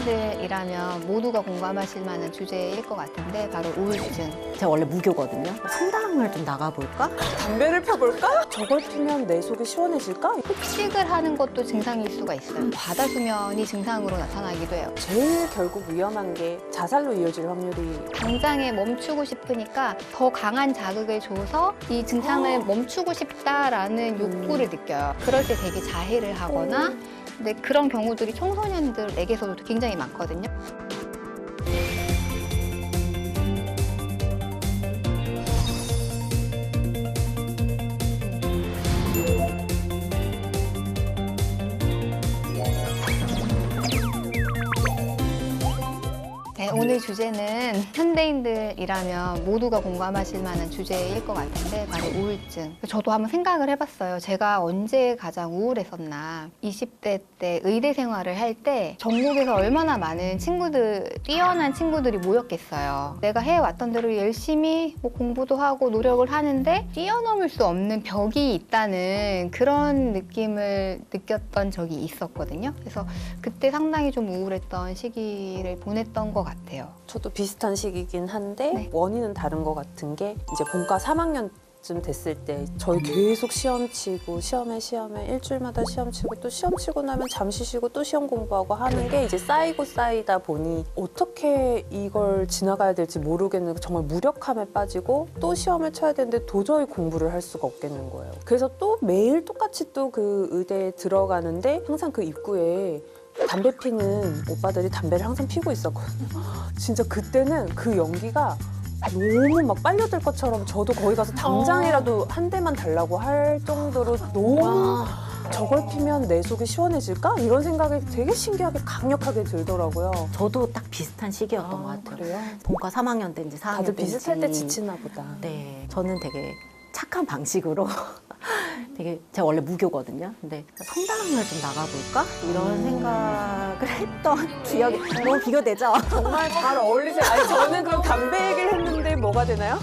현대인들이라면 모두가 공감하실 만한 주제일 것 같은데 바로 우울증. 제가 원래 무교거든요. 성당을 좀 나가볼까? 담배를 펴볼까? 저걸 피면 내 속이 시원해질까? 흡식을 하는 것도 증상일 수가 있어요. 과다수면이 증상으로 나타나기도 해요. 제일 결국 위험한 게 자살로 이어질 확률이 당장에 멈추고 싶으니까 더 강한 자극을 줘서 이 증상을 멈추고 싶다라는 욕구를 느껴요. 그럴 때 되게 자해를 하거나 근데 그런 경우들이 청소년들에게서도 굉장히 많거든요. 네, 오늘 주제는 현대인들이라면 모두가 공감하실 만한 주제일 것 같은데 바로 우울증. 저도 한번 생각을 해봤어요. 제가 언제 가장 우울했었나. 20대 때 의대 생활을 할 때 전국에서 얼마나 많은 뛰어난 친구들이 모였겠어요. 내가 해왔던 대로 열심히 뭐 공부도 하고 노력을 하는데 뛰어넘을 수 없는 벽이 있다는 그런 느낌을 느꼈던 적이 있었거든요. 그래서 그때 상당히 좀 우울했던 시기를 보냈던 것 같아요. 저도 비슷한 시기긴 한데 네. 원인은 다른 것 같은 게 이제 본과 3학년쯤 됐을 때 저희 계속 시험 치고 시험에 일주일마다 시험 치고 또 시험 치고 나면 잠시 쉬고 또 시험 공부하고 하는 게 이제 쌓이고 쌓이다 보니 어떻게 이걸 지나가야 될지 모르겠는 정말 무력함에 빠지고 또 시험을 쳐야 되는데 도저히 공부를 할 수가 없겠는 거예요. 그래서 또 매일 똑같이 또 그 의대에 들어가는데 항상 그 입구에 담배 피는 오빠들이 담배를 항상 피고 있었거든요. 진짜 그때는 그 연기가 너무 막 빨려들 것처럼 저도 거기 가서 당장이라도 한 대만 달라고 할 정도로 너무 저걸 피면 내 속이 시원해질까? 이런 생각이 되게 신기하게 강력하게 들더라고요. 저도 딱 비슷한 시기였던 것 같아요. 그래요? 본과 3학년 때인지 4학년 다들 때인지. 비슷할 때 지치나 보다. 네, 저는 되게 착한 방식으로 되게 제가 원래 무교거든요. 근데 성당을 좀 나가볼까? 이런 생각을 했던 기억이 너무 비교되죠? 정말 잘 어울리세요. 아니 저는 그럼 담배 얘기를 했는데 뭐가 되나요?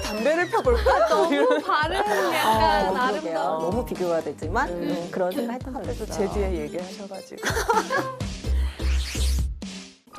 담배를 펴볼까? 너무 발음 약간 그러게요. 아름다워. 너무 비교가 되지만 그런 생각했던 적이 그래서 있어요. 제 뒤에 얘기하셔가지고.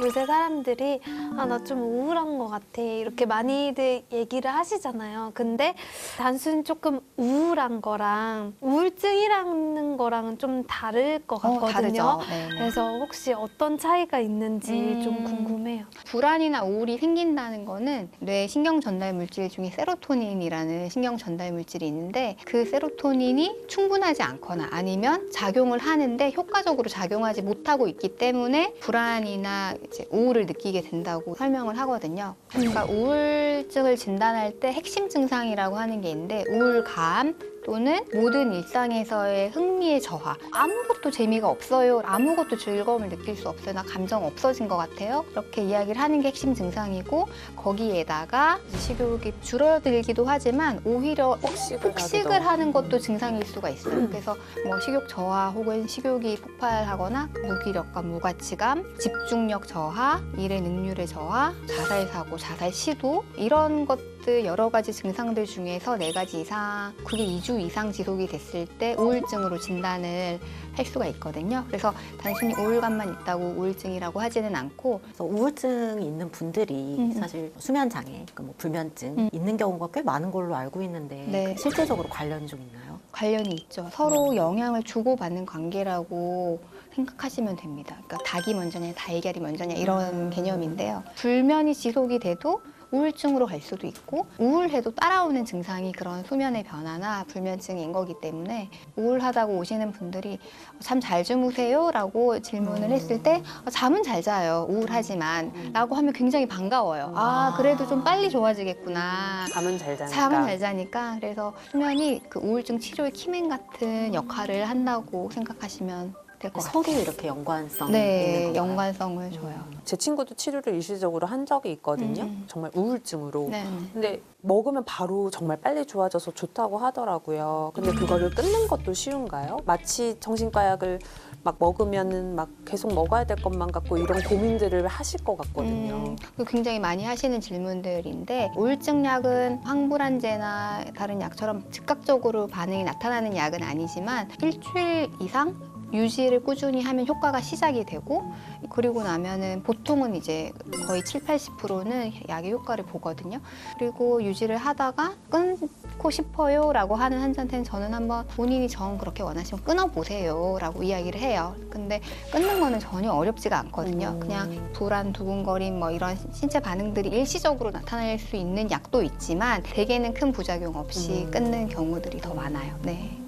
요새 사람들이 나 좀 우울한 것 같아 이렇게 많이들 얘기를 하시잖아요. 근데 단순히 조금 우울한 거랑 우울증이라는 거랑은 좀 다를 것 같거든요. 다르죠. 네. 그래서 혹시 어떤 차이가 있는지 좀 궁금해요. 불안이나 우울이 생긴다는 거는 뇌 신경 전달 물질 중에 세로토닌이라는 신경 전달 물질이 있는데 그 세로토닌이 충분하지 않거나 아니면 작용을 하는데 효과적으로 작용하지 못하고 있기 때문에 불안이나 이제 우울을 느끼게 된다고 설명을 하거든요. 그러니까 우울증을 진단할 때 핵심 증상이라고 하는 게 있는데 우울감 또는 모든 일상에서의 흥미의 저하. 아무것도 재미가 없어요. 아무것도 즐거움을 느낄 수 없어요. 나 감정 없어진 것 같아요. 이렇게 이야기를 하는 게 핵심 증상이고 거기에다가 식욕이 줄어들기도 하지만 오히려 폭식을 하는 것도 증상일 수가 있어요. 그래서 뭐 식욕 저하 혹은 식욕이 폭발하거나 무기력감, 무가치감, 집중력 저하, 일의 능률의 저하, 자살 사고, 자살 시도 이런 것들 여러 가지 증상들 중에서 4가지 이상 그게 2주 이상 지속이 됐을 때 우울증으로 진단을 할 수가 있거든요. 그래서 단순히 우울감만 있다고 우울증이라고 하지는 않고 그래서 우울증이 있는 분들이 사실 수면 장애, 그러니까 뭐 불면증 있는 경우가 꽤 많은 걸로 알고 있는데 네. 실제적으로 관련이 좀 있나요? 관련이 있죠. 서로 영향을 주고받는 관계라고 생각하시면 됩니다. 그러니까 닭이 먼저냐 달걀이 먼저냐 이런 개념인데요. 불면이 지속이 돼도 우울증으로 갈 수도 있고 우울해도 따라오는 증상이 그런 수면의 변화나 불면증인 거기 때문에 우울하다고 오시는 분들이 잠 잘 주무세요? 라고 질문을 했을 때 잠은 잘 자요. 우울하지만 라고 하면 굉장히 반가워요. 그래도 좀 빨리 좋아지겠구나. 잠은 잘 자니까. 잠은 잘 자니까. 그래서 수면이 그 우울증 치료의 키맨 같은 역할을 한다고 생각하시면 될 것 같아요. 서로 이렇게 연관성 네, 있는 건가요? 연관성을 줘요. 제 친구도 치료를 일시적으로 한 적이 있거든요. 정말 우울증으로. 네. 근데 먹으면 바로 정말 빨리 좋아져서 좋다고 하더라고요. 근데 그거를 끊는 것도 쉬운가요? 마치 정신과 약을 막 먹으면은 막 계속 먹어야 될 것만 같고 이런 고민들을 하실 것 같거든요. 굉장히 많이 하시는 질문들인데 우울증 약은 항불안제나 다른 약처럼 즉각적으로 반응이 나타나는 약은 아니지만 일주일 이상 유지를 꾸준히 하면 효과가 시작이 되고 그리고 나면은 보통은 이제 거의 70~80%는 약의 효과를 보거든요. 그리고 유지를 하다가 끊고 싶어요라고 하는 환자한테는 저는 한번 본인이 정 그렇게 원하시면 끊어보세요라고 이야기를 해요. 근데 끊는 거는 전혀 어렵지가 않거든요. 그냥 불안, 두근거림 뭐 이런 신체 반응들이 일시적으로 나타날 수 있는 약도 있지만 대개는 큰 부작용 없이 끊는 경우들이 더 많아요. 네.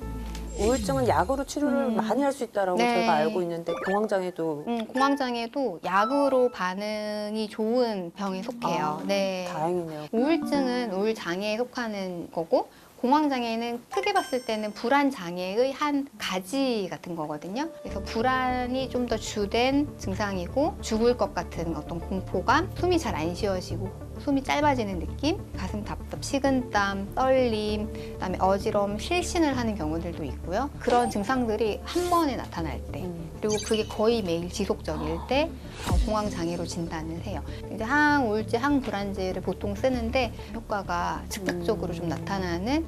우울증은 약으로 치료를 많이 할 수 있다라고 네. 저희가 알고 있는데 공황장애도 공황장애도 약으로 반응이 좋은 병에 속해요. 네. 다행이네요. 우울증은 우울 장애에 속하는 거고 공황장애는 크게 봤을 때는 불안 장애의 한 가지 같은 거거든요. 그래서 불안이 좀 더 주된 증상이고 죽을 것 같은 어떤 공포감, 숨이 잘 안 쉬어지고 숨이 짧아지는 느낌, 가슴 답답, 식은땀, 떨림, 그다음에 어지러움, 실신을 하는 경우들도 있고요. 그런 증상들이 한 번에 나타날 때 그리고 그게 거의 매일 지속적일 때 공황장애로 진단을 해요. 이제 항우울제, 항불안제를 보통 쓰는데 효과가 즉각적으로 좀 나타나는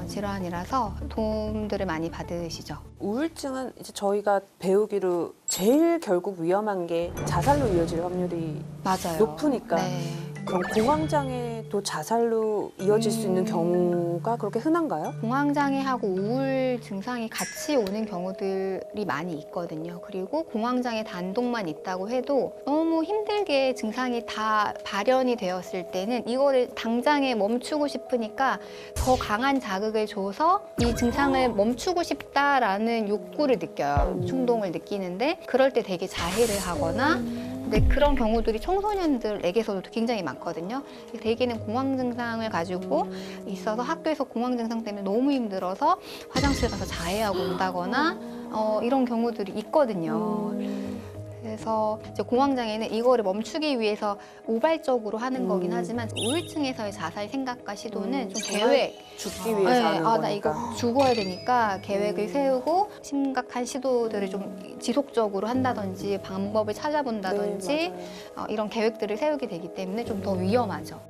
질환이라서 도움들을 많이 받으시죠. 우울증은 이제 저희가 배우기로 제일 결국 위험한 게 자살로 이어질 확률이 맞아요. 높으니까. 네. 그럼 공황장애도 자살로 이어질 수 있는 경우가 그렇게 흔한가요? 공황장애하고 우울 증상이 같이 오는 경우들이 많이 있거든요. 그리고 공황장애 단독만 있다고 해도 너무 힘들게 증상이 다 발현이 되었을 때는 이거를 당장에 멈추고 싶으니까 더 강한 자극을 줘서 이 증상을 멈추고 싶다라는 욕구를 느껴요. 충동을 느끼는데 그럴 때 되게 자해를 하거나 근데 그런 경우들이 청소년들에게서도 굉장히 많거든요. 대개는 공황 증상을 가지고 있어서 학교에서 공황 증상 때문에 너무 힘들어서 화장실 가서 자해하고 온다거나 이런 경우들이 있거든요. 그래서 이제 공황장애는 이거를 멈추기 위해서 우발적으로 하는 거긴 하지만 우울증에서의 자살 생각과 시도는 좀 계획, 죽기 위해서 하는 나 거니까. 이거 죽어야 되니까 계획을 세우고 심각한 시도들을 좀 지속적으로 한다든지 방법을 찾아본다든지 네, 맞아요. 이런 계획들을 세우게 되기 때문에 좀 더 위험하죠.